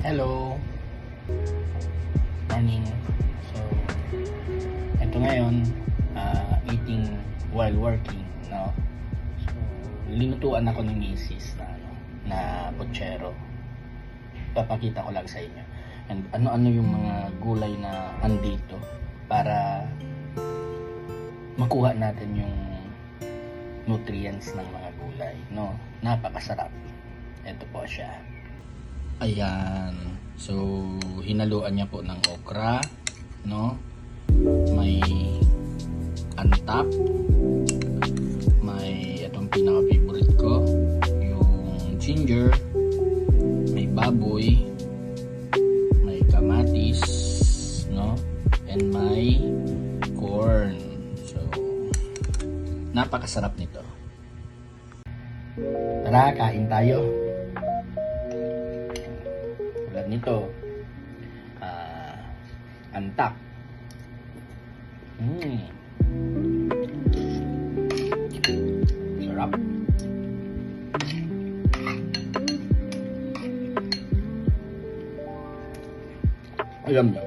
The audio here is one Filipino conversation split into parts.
Hello, morning. So, ito ngayon, eating while working, no? So, linutuan ako ng misis na pochero. Papakita ko lang sa inyo. And ano-ano yung mga gulay na andito para makuha natin yung nutrients ng mga gulay, no? Napakasarap. Ito po siya. Ayan. So, hinaluan niya po ng okra, no? May antap. May itong pinaka-favorite ko, yung ginger. May baboy. May kamatis, no? And may corn. So, napakasarap nito. Tara, kain tayo. Tulad nito, antap. Sarap. Alam niyo,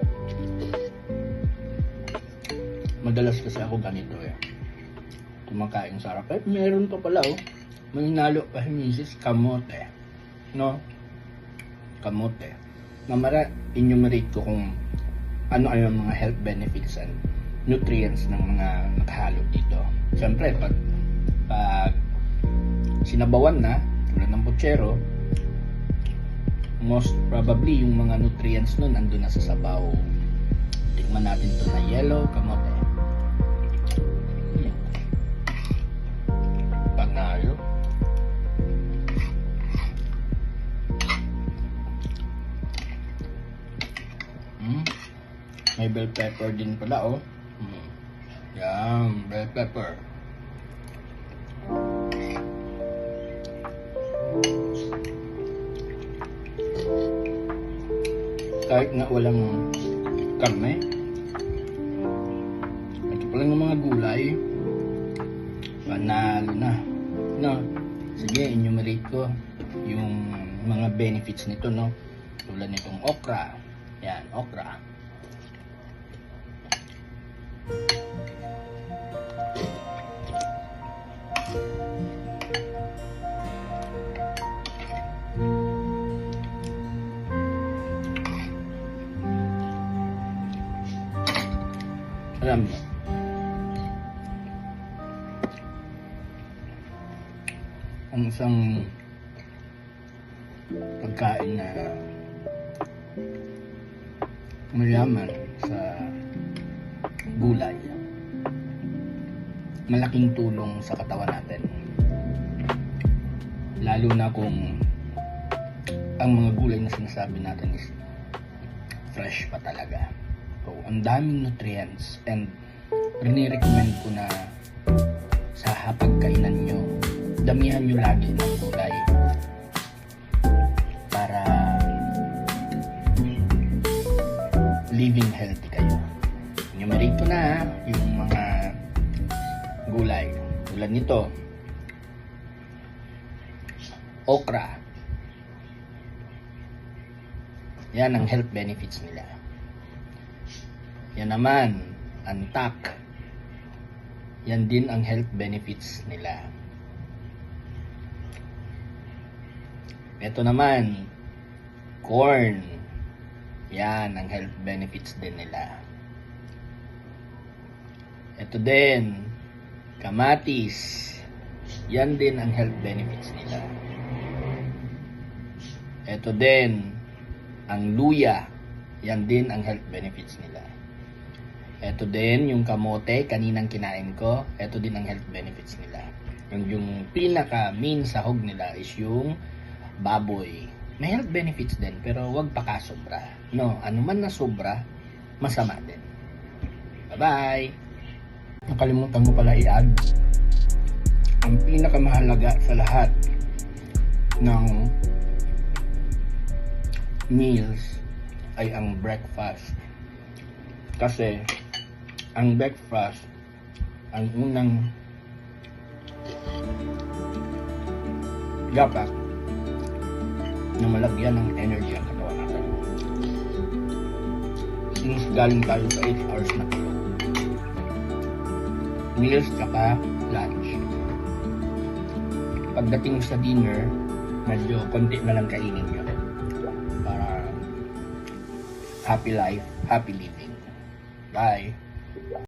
madalas kasi ako ganito kumakain sarap. Meron pa pala may nalo pa si misis, kamote, no? Kamote. Mamara, enumerate ko kung ano ang mga health benefits and nutrients ng mga nakahalo dito. Siyempre, pag sinabawan na, tulad ng pochero, most probably yung mga nutrients nun andun na sa sabaw. Tikman natin to na yellow kamote. Panalo. May bell pepper din pala Yan, bell pepper. Kahit nga walang karne, ito pa lang ng mga gulay, panalo na. No? Sige, enumerate ko yung mga benefits nito, no? Tulad nitong okra. Yan, okra. Alam mo, ang isang pagkain na mayaman sa gulay, malaking tulong sa katawan natin, lalo na kung ang mga gulay na sinasabi natin is fresh pa talaga. So, ang daming nutrients, and rini-recommend ko na sa hapagkainan nyo, damihan nyo lagi ng gulay para living healthy kayo. Enumerate ko na yung mga gulay. Tulad nito, okra. Yan ang health benefits nila. Yan naman, antak. Yan din ang health benefits nila. Ito naman, corn. Yan ang health benefits din nila. Ito din, kamatis. Yan din ang health benefits nila. Ito din, ang luya. Yan din ang health benefits nila. Ito din, yung kamote, kaninang kinain ko. Ito din ang health benefits nila. Yung pinaka main sahog nila is yung baboy. May health benefits din, pero wag pakasobra. No, anuman na sobra, masama din. Bye-bye! Nakalimutan ko pala i-add, ang pinakamahalaga sa lahat ng meals ay ang breakfast. Kasi ang breakfast, ang unang dapat na malagyan ng energy ang katawan natin. Since galing tayo sa 8 hours na tulog. Meals tsaka lunch. Pagdating sa dinner, medyo konti na lang kainin nyo. Para happy life, happy living. Bye!